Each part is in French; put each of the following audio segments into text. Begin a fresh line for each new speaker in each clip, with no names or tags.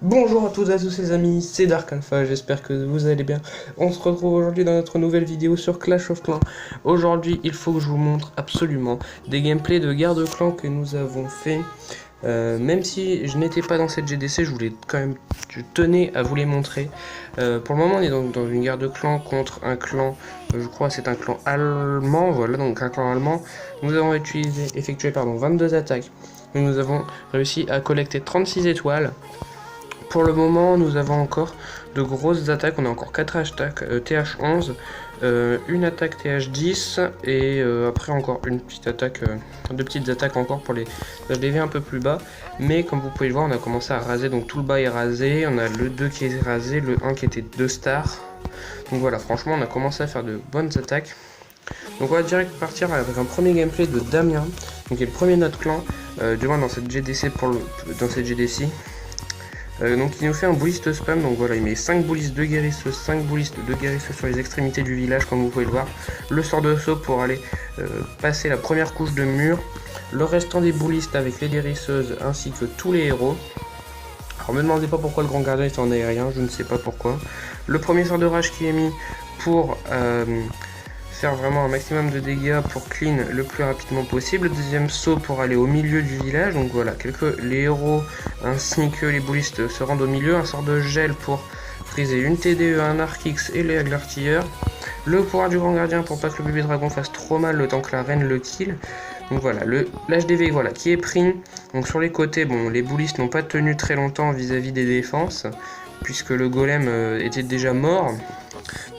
Bonjour à toutes et à tous les amis, c'est Dark Alpha, j'espère que vous allez bien. On se retrouve aujourd'hui dans notre nouvelle vidéo sur Clash of Clans. Aujourd'hui, il faut que je vous montre absolument des gameplays de guerre de clans que nous avons fait. Même si je n'étais pas dans cette GDC, je tenais à vous les montrer. Pour le moment, on est donc dans une guerre de clans contre un clan, je crois c'est un clan allemand, voilà, donc un clan allemand. Nous avons effectué 22 attaques. Et nous avons réussi à collecter 36 étoiles. Pour le moment, nous avons encore de grosses attaques. On a encore 4 attaques TH11, une attaque TH10 et après encore une petite attaque, deux petites attaques encore pour les HDV un peu plus bas. Mais comme vous pouvez le voir, on a commencé à raser, donc tout le bas est rasé. On a le 2 qui est rasé, le 1 qui était 2 stars. Donc voilà, franchement, on a commencé à faire de bonnes attaques. Donc on va direct partir avec un premier gameplay de Damien, donc qui est le premier de notre clan, du moins dans cette GDC donc il nous fait un bouliste spam, donc voilà, il met 5 boulistes de guérisseuses, 5 boulistes de guérisseuses sur les extrémités du village, comme vous pouvez le voir. Le sort de saut pour aller passer la première couche de mur. Le restant des boulistes avec les guérisseuses ainsi que tous les héros. Alors me demandez pas pourquoi le grand gardien est en aérien, je ne sais pas pourquoi. Le premier sort de rage qui est mis pour faire vraiment un maximum de dégâts pour clean le plus rapidement possible. Le deuxième saut pour aller au milieu du village, donc voilà, les héros ainsi que les boulistes se rendent au milieu. Un sort de gel pour friser une TDE, un arc X et l'artilleur. Le pouvoir du grand gardien pour pas que le bébé dragon fasse trop mal le temps que la reine le kill. Donc voilà, l'HDV voilà, qui est pris. Donc sur les côtés, bon, les boulistes n'ont pas tenu très longtemps vis-à-vis des défenses, puisque le golem était déjà mort.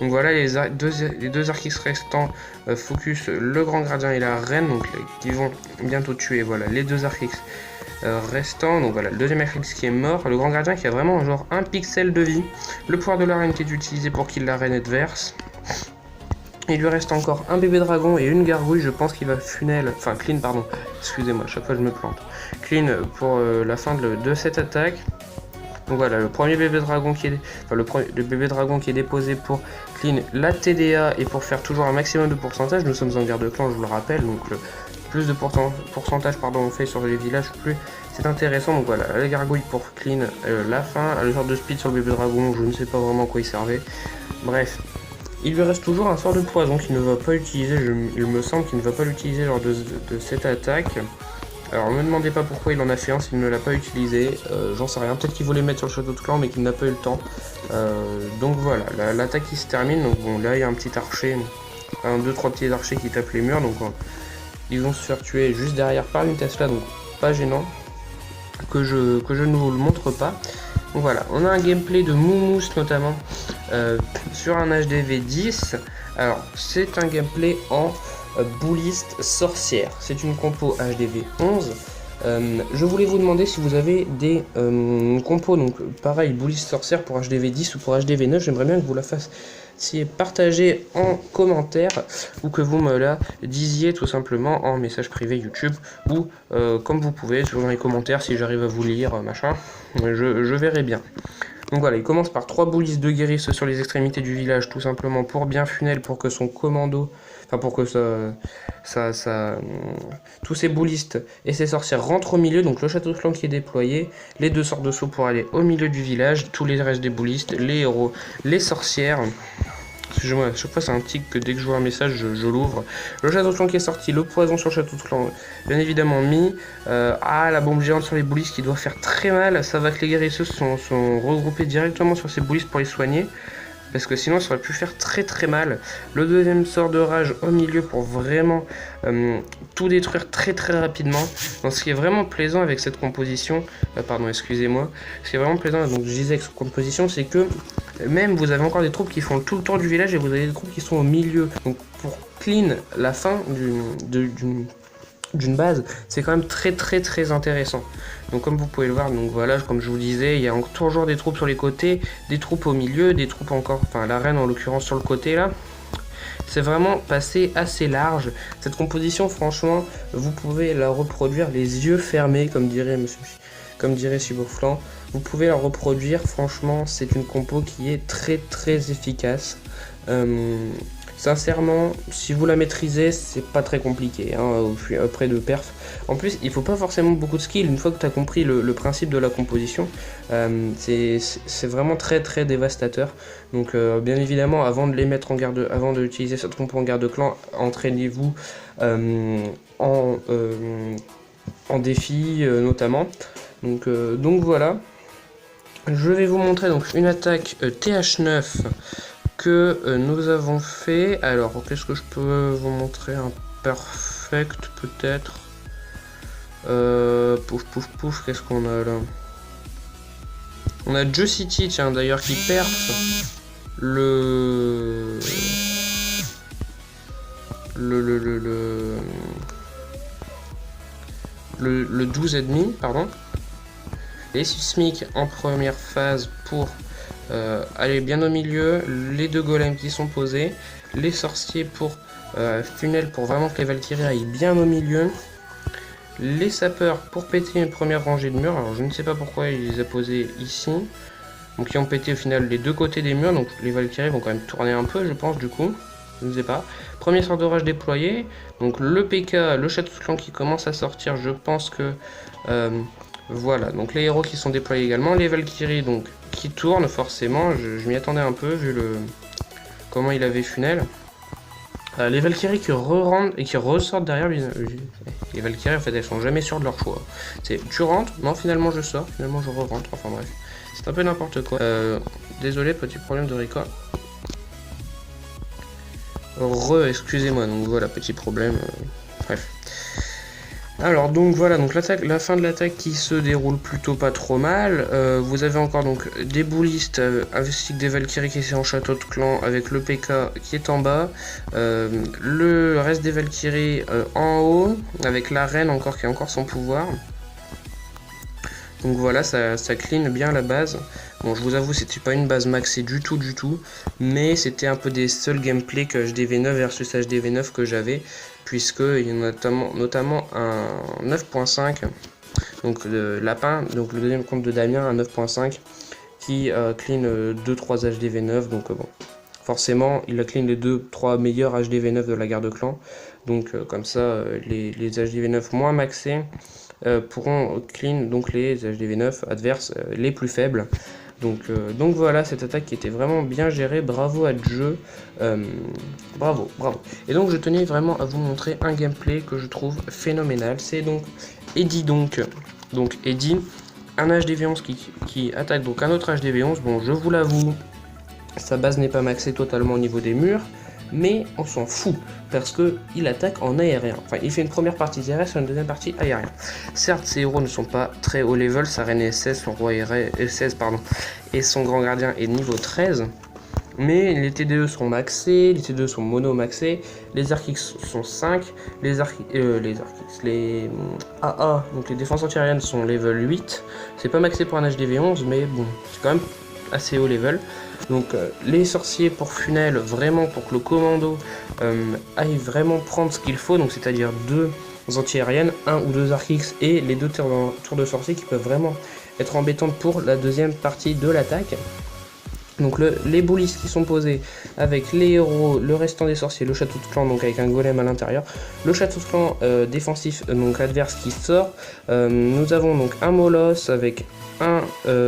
Donc voilà, les deux arcs restants focus le grand gardien et la reine, donc qui vont bientôt tuer voilà, les deux arcs restants. Donc voilà, le deuxième arc qui est mort, le grand gardien qui a vraiment genre un pixel de vie. Le pouvoir de la reine qui est utilisé pour kill la reine adverse. Il lui reste encore un bébé dragon et une gargouille, je pense qu'il va clean pardon, excusez-moi, à chaque fois je me plante. Clean pour la fin de cette attaque. Donc voilà, le premier bébé dragon qui est, le bébé dragon qui est déposé pour clean la TDA et pour faire toujours un maximum de pourcentage. Nous sommes en guerre de clan, je vous le rappelle, donc plus de pourcentage on fait sur les villages, plus c'est intéressant. Donc voilà, la gargouille pour clean la fin, le sort de speed sur le bébé dragon, je ne sais pas vraiment à quoi il servait. Bref, il lui reste toujours un sort de poison qu'il ne va pas utiliser, il me semble qu'il ne va pas l'utiliser lors de cette attaque. Alors ne me demandez pas pourquoi il en a fait un s'il ne l'a pas utilisé, j'en sais rien, peut-être qu'il voulait mettre sur le château de clan mais qu'il n'a pas eu le temps. Donc voilà, l'attaque qui se termine, donc bon là il y a un petit archer, 2-3 petits archers qui tapent les murs, donc ils vont se faire tuer juste derrière par une Tesla, donc pas gênant, que je ne vous le montre pas. Donc voilà, on a un gameplay de Moumous notamment sur un HDV 10, alors c'est un gameplay en bouliste sorcière, c'est une compo HDV 11. Je voulais vous demander si vous avez des compos, donc pareil, bouliste sorcière pour HDV 10 ou pour HDV 9, j'aimerais bien que vous la fassiez partager en commentaire ou que vous me la disiez tout simplement en message privé YouTube ou comme vous pouvez, dans les commentaires si j'arrive à vous lire, machin, je verrai bien. Donc voilà, il commence par 3 boulistes de guérisse sur les extrémités du village, tout simplement pour bien funnel, pour que son commando, pour que tous ces boulistes et ces sorcières rentrent au milieu. Donc le château de clan qui est déployé, les 2 sorts de saut pour aller au milieu du village, tous les restes des boulistes, les héros, les sorcières. Excusez-moi, à chaque fois c'est un tic que dès que je vois un message, je l'ouvre. Le château de clan qui est sorti, le poison sur le château de clan, bien évidemment mis. La bombe géante sur les boulistes qui doit faire très mal. Ça va que les guérisseuses sont regroupées directement sur ces boulistes pour les soigner, parce que sinon ça aurait pu faire très mal. Le deuxième sort de rage au milieu pour vraiment tout détruire très rapidement. Donc ce qui est vraiment plaisant avec cette composition, excusez-moi, ce qui est vraiment plaisant, donc je disais avec cette composition, c'est que même vous avez encore des troupes qui font tout le tour du village et vous avez des troupes qui sont au milieu. Donc pour clean la fin d'une base, c'est quand même très intéressant. Donc comme vous pouvez le voir, donc voilà, comme je vous disais, il y a toujours des troupes sur les côtés, des troupes au milieu, des troupes encore, la reine en l'occurrence sur le côté là. C'est vraiment passé assez large. Cette composition, franchement, vous pouvez la reproduire les yeux fermés, comme dirait Suboflan. Vous pouvez la reproduire, franchement, c'est une compo qui est très efficace. Sincèrement, si vous la maîtrisez, c'est pas très compliqué, hein, après de perf. En plus, il faut pas forcément beaucoup de skill. Une fois que tu as compris le principe de la composition, c'est vraiment très très dévastateur. Donc, bien évidemment, avant de les mettre en garde, avant d'utiliser cette compo en garde-clan, entraînez-vous en défi notamment. Donc voilà. Je vais vous montrer donc une attaque TH9 que nous avons fait. Alors, qu'est-ce que je peux vous montrer? Un perfect peut-être. Pouf pouf pouf, qu'est-ce qu'on a là? On a Joe City, tiens, d'ailleurs, qui perce le 12,5, pardon. Les sismiques en première phase pour aller bien au milieu, les deux golems qui sont posés, les sorciers pour funnel pour vraiment que les Valkyries aillent bien au milieu, les sapeurs pour péter une première rangée de murs. Alors je ne sais pas pourquoi il les a posés ici, donc ils ont pété au final les deux côtés des murs, donc les Valkyries vont quand même tourner un peu, je pense, du coup, je ne sais pas. Premier sort d'orage déployé, donc le PK, le château de clan qui commence à sortir, je pense que voilà, donc les héros qui sont déployés également, les Valkyries donc qui tournent forcément, je m'y attendais un peu vu comment il avait funnel. Les Valkyries qui re-rentrent et qui ressortent derrière, les Valkyries en fait elles sont jamais sûres de leur choix. C'est tu rentres, non finalement je sors, finalement je re-rentre, enfin bref, c'est un peu n'importe quoi. Désolé, petit problème de record. Excusez-moi, donc voilà, petit problème, bref. Alors donc voilà, donc la fin de l'attaque qui se déroule plutôt pas trop mal. Vous avez encore donc des boulistes ainsi que des Valkyries qui sont en château de clan avec le PK qui est en bas. Le reste des Valkyries en haut avec la reine encore qui a encore son pouvoir. Donc voilà, ça clean bien la base. Bon, je vous avoue, c'était pas une base maxée du tout, mais c'était un peu des seuls gameplays que HDV9 versus HDV9 que j'avais, puisque il y en a notamment un 9.5, donc de Lapin, donc le deuxième compte de Damien, un 9.5, qui clean 2-3 HDV9, donc bon, forcément, il a clean les 2-3 meilleurs HDV9 de la guerre de clan, donc comme ça, les HDV9 moins maxés pourront clean donc les HDV9 adverses les plus faibles. Donc voilà, cette attaque qui était vraiment bien gérée, bravo à Jeu, bravo. Et donc je tenais vraiment à vous montrer un gameplay que je trouve phénoménal, c'est donc Eddie donc Eddie, un HDV11 qui attaque donc un autre HDV11, bon je vous l'avoue, sa base n'est pas maxée totalement au niveau des murs, mais on s'en fout, parce qu'il attaque en aérien. Enfin, il fait une première partie terrestre et une deuxième partie aérien. Certes, ses héros ne sont pas très haut level, sa reine est 16, son roi est 16, pardon, et son grand gardien est niveau 13. Mais les TDE sont maxés, les TDE sont mono-maxés, les Archix sont 5, les AA, donc les défenses antiaériennes sont level 8. C'est pas maxé pour un HDV11, mais bon, c'est quand même assez haut level. Donc les sorciers pour funnel, vraiment pour que le commando aille vraiment prendre ce qu'il faut, donc c'est-à-dire 2 anti-aériennes, 1 ou 2 Archix et les 2 tours de sorciers qui peuvent vraiment être embêtantes pour la deuxième partie de l'attaque. Donc les boulistes qui sont posés avec les héros, le restant des sorciers, le château de clan donc avec un golem à l'intérieur, le château de clan défensif donc adverse qui sort, nous avons donc un molosse avec un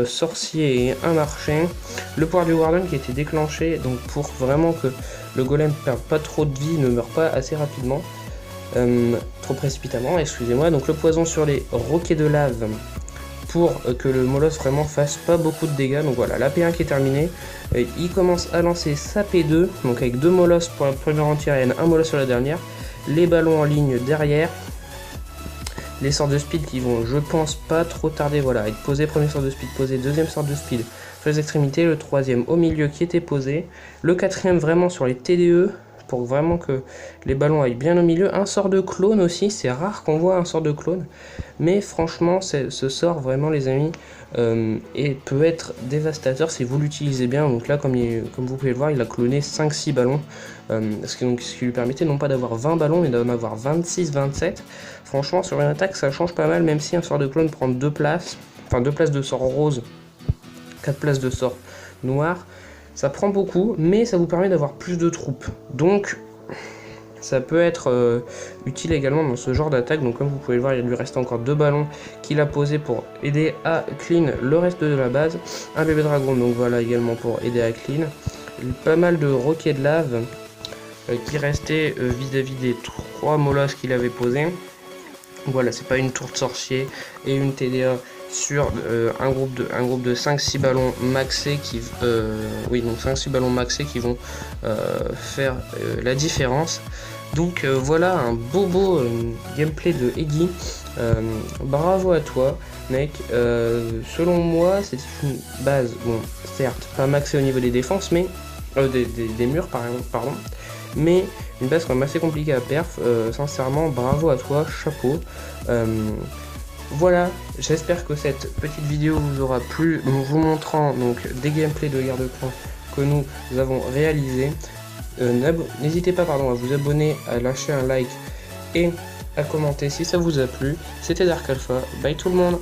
sorcier et un archer, le pouvoir du warden qui a été déclenché donc pour vraiment que le golem perde pas trop de vie, ne meurt pas assez rapidement, trop précipitamment, excusez-moi, donc le poison sur les roquets de lave pour que le molosse vraiment fasse pas beaucoup de dégâts. Donc voilà, la P1 qui est terminée, il commence à lancer sa P2, donc avec 2 molosses pour la première anti-aérienne, un molosse sur la dernière, les ballons en ligne derrière, les sorts de speed qui vont, je pense, pas trop tarder, voilà, être posé, premier sort de speed posé, deuxième sort de speed sur les extrémités, le troisième au milieu qui était posé, le quatrième vraiment sur les TDE, pour vraiment que les ballons aillent bien au milieu. Un sort de clone aussi, c'est rare qu'on voit un sort de clone, mais franchement ce sort vraiment les amis peut être dévastateur si vous l'utilisez bien. Donc là comme vous pouvez le voir, il a cloné 5-6 ballons, ce qui lui permettait non pas d'avoir 20 ballons mais d'en avoir 26-27. Franchement sur une attaque ça change pas mal, même si un sort de clone prend 2 places, enfin 2 places de sort rose, 4 places de sort noir. Ça prend beaucoup, mais ça vous permet d'avoir plus de troupes. Donc ça peut être utile également dans ce genre d'attaque. Donc comme vous pouvez le voir, il lui reste encore 2 ballons qu'il a posés pour aider à clean le reste de la base. Un bébé dragon, donc voilà, également pour aider à clean. Pas mal de roquets de lave qui restaient vis-à-vis des 3 molosses qu'il avait posés. Voilà, c'est pas une tour de sorcier et une TDA sur un groupe de 5-6 ballons maxés qui oui, donc 5-6 ballons maxés qui vont faire la différence. Donc voilà un beau gameplay de Eggy. Bravo à toi mec. Selon moi c'est une base, bon certes pas maxée au niveau des défenses, mais des murs pardon, mais une base quand même assez compliquée à perf. Sincèrement bravo à toi, chapeau. Voilà, j'espère que cette petite vidéo vous aura plu, vous montrant donc des gameplays de garde-coin que nous avons réalisés. N'hésitez pas à vous abonner, à lâcher un like et à commenter si ça vous a plu. C'était Dark Alpha, bye tout le monde.